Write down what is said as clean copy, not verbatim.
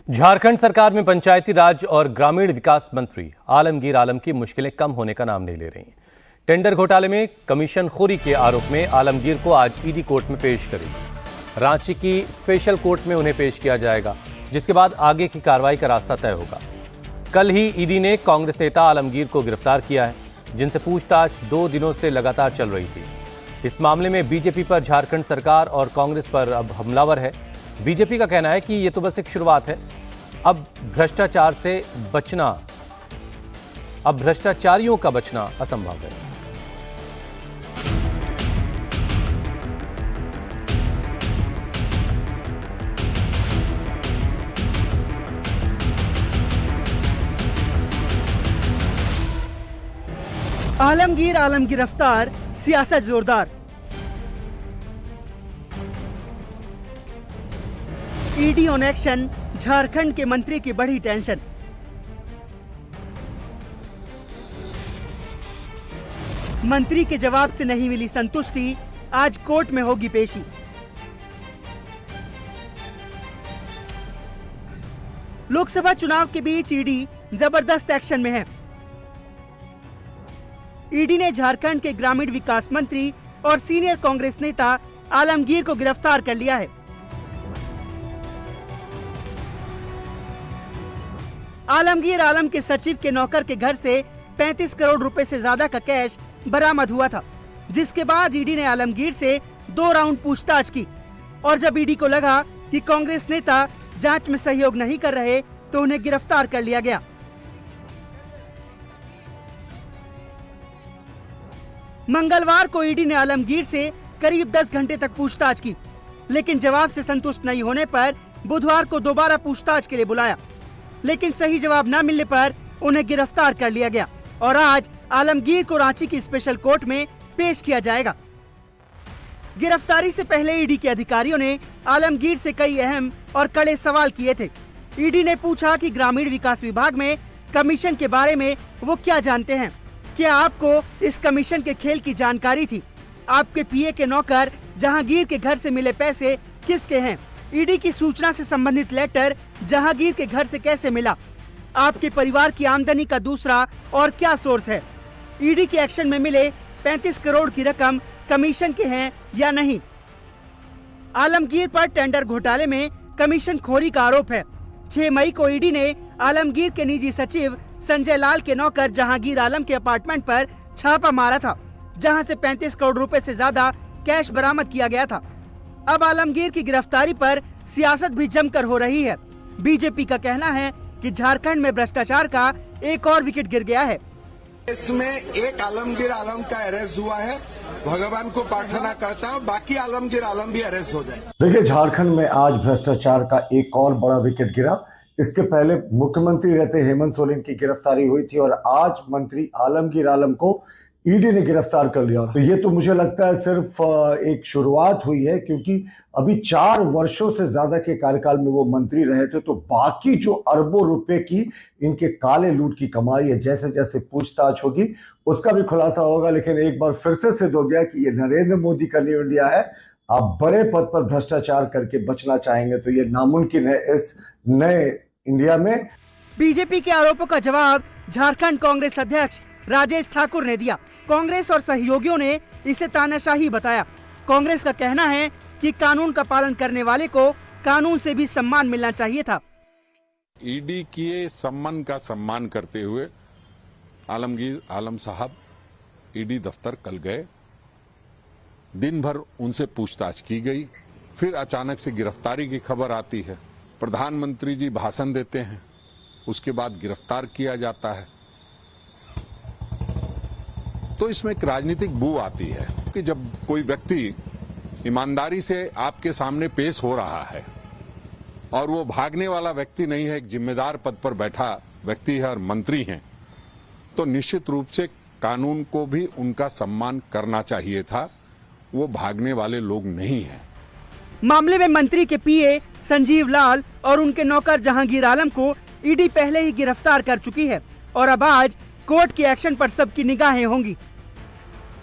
झारखंड सरकार में पंचायती राज और ग्रामीण विकास मंत्री आलमगीर आलम की मुश्किलें कम होने का नाम नहीं ले रही। टेंडर घोटाले में कमीशनखोरी के आरोप में आलमगीर को आज ईडी कोर्ट में पेश करेगी। रांची की स्पेशल कोर्ट में उन्हें पेश किया जाएगा, जिसके बाद आगे की कार्रवाई का रास्ता तय होगा। कल ही ईडी ने कांग्रेस नेता आलमगीर को गिरफ्तार किया है, जिनसे पूछताछ 2 दिनों से लगातार चल रही थी। इस मामले में बीजेपी पर झारखंड सरकार और कांग्रेस पर अब हमलावर है। बीजेपी का कहना है कि ये तो बस एक शुरुआत है, अब भ्रष्टाचारियों का बचना असंभव है। आलमगीर आलम गिरफ्तार, सियासत जोरदार। ईडी ऑन एक्शन, झारखंड के मंत्री की बढ़ी टेंशन। मंत्री के जवाब से नहीं मिली संतुष्टि, आज कोर्ट में होगी पेशी। लोकसभा चुनाव के बीच ईडी जबरदस्त एक्शन में है। ईडी ने झारखंड के ग्रामीण विकास मंत्री और सीनियर कांग्रेस नेता आलमगीर को गिरफ्तार कर लिया है। आलमगीर आलम के सचिव के नौकर के घर से 35 करोड़ रुपए से ज्यादा का कैश बरामद हुआ था, जिसके बाद ईडी ने आलमगीर से 2 राउंड पूछताछ की और जब ईडी को लगा कि कांग्रेस नेता जांच में सहयोग नहीं कर रहे तो उन्हें गिरफ्तार कर लिया गया। मंगलवार को ईडी ने आलमगीर से करीब 10 घंटे तक पूछताछ की, लेकिन जवाब से संतुष्ट नहीं होने पर बुधवार को दोबारा पूछताछ के लिए बुलाया, लेकिन सही जवाब न मिलने पर उन्हें गिरफ्तार कर लिया गया और आज आलमगीर को रांची की स्पेशल कोर्ट में पेश किया जाएगा। गिरफ्तारी से पहले ईडी के अधिकारियों ने आलमगीर से कई अहम और कड़े सवाल किए थे। ईडी ने पूछा कि ग्रामीण विकास विभाग में कमीशन के बारे में वो क्या जानते हैं, क्या आपको इस कमीशन के खेल की जानकारी थी, आपके पीए के नौकर जहांगीर के घर से मिले पैसे किसके हैं, ईडी की सूचना से संबंधित लेटर जहांगीर के घर से कैसे मिला, आपके परिवार की आमदनी का दूसरा और क्या सोर्स है, ईडी के एक्शन में मिले 35 करोड़ की रकम कमीशन के हैं या नहीं। आलमगीर पर टेंडर घोटाले में कमीशन खोरी का आरोप है। 6 मई को ईडी ने आलमगीर के निजी सचिव संजय लाल के नौकर जहांगीर आलम के अपार्टमेंट पर छापा मारा था, जहां से 35 करोड़ रुपए से ज्यादा कैश बरामद किया गया था। अब आलमगीर की गिरफ्तारी पर सियासत भी जमकर हो रही है। बीजेपी का कहना है कि झारखंड में भ्रष्टाचार का एक और विकेट गिर गया है। इसमें एक आलमगीर आलम का अरेस्ट हुआ है, भगवान को प्रार्थना करता हूँ बाकी आलमगीर आलम भी अरेस्ट हो जाए। देखिए, झारखंड में आज भ्रष्टाचार का एक और बड़ा विकेट गिरा। इसके पहले मुख्यमंत्री रहते हेमंत सोरेन की गिरफ्तारी हुई थी और आज मंत्री आलमगीर आलम को ईडी ने गिरफ्तार कर लिया। तो ये तो मुझे लगता है सिर्फ एक शुरुआत हुई है, क्योंकि अभी 4 वर्षों से ज्यादा के कार्यकाल में वो मंत्री रहे थे, तो बाकी जो अरबों रुपए की इनके काले लूट की कमाई है, जैसे जैसे पूछताछ होगी उसका भी खुलासा होगा। लेकिन एक बार फिर से सिद्ध हो गया कि ये नरेंद्र मोदी का न्यू इंडिया है। आप बड़े पद पर भ्रष्टाचार करके बचना चाहेंगे तो ये नामुमकिन है इस नए इंडिया में। बीजेपी के आरोपों का जवाब झारखंड कांग्रेस अध्यक्ष राजेश ठाकुर ने दिया। कांग्रेस और सहयोगियों ने इसे तानाशाही बताया। कांग्रेस का कहना है कि कानून का पालन करने वाले को कानून से भी सम्मान मिलना चाहिए था। ईडी के सम्मान का सम्मान करते हुए आलमगीर आलम साहब ईडी दफ्तर कल गए। दिन भर उनसे पूछताछ की गई, फिर अचानक से गिरफ्तारी की खबर आती है। प्रधानमंत्री जी भाषण देते हैं, उसके बाद गिरफ्तार किया जाता है। तो इसमें एक राजनीतिक बू आती है कि जब कोई व्यक्ति ईमानदारी से आपके सामने पेश हो रहा है और वो भागने वाला व्यक्ति नहीं है, एक जिम्मेदार पद पर बैठा व्यक्ति है और मंत्री हैं, तो निश्चित रूप से कानून को भी उनका सम्मान करना चाहिए था। वो भागने वाले लोग नहीं हैं। मामले में मंत्री के पीए संजीव लाल और उनके नौकर जहांगीर आलम को ईडी पहले ही गिरफ्तार कर चुकी है और अब आज कोर्ट के एक्शन पर सबकी निगाहें होंगी।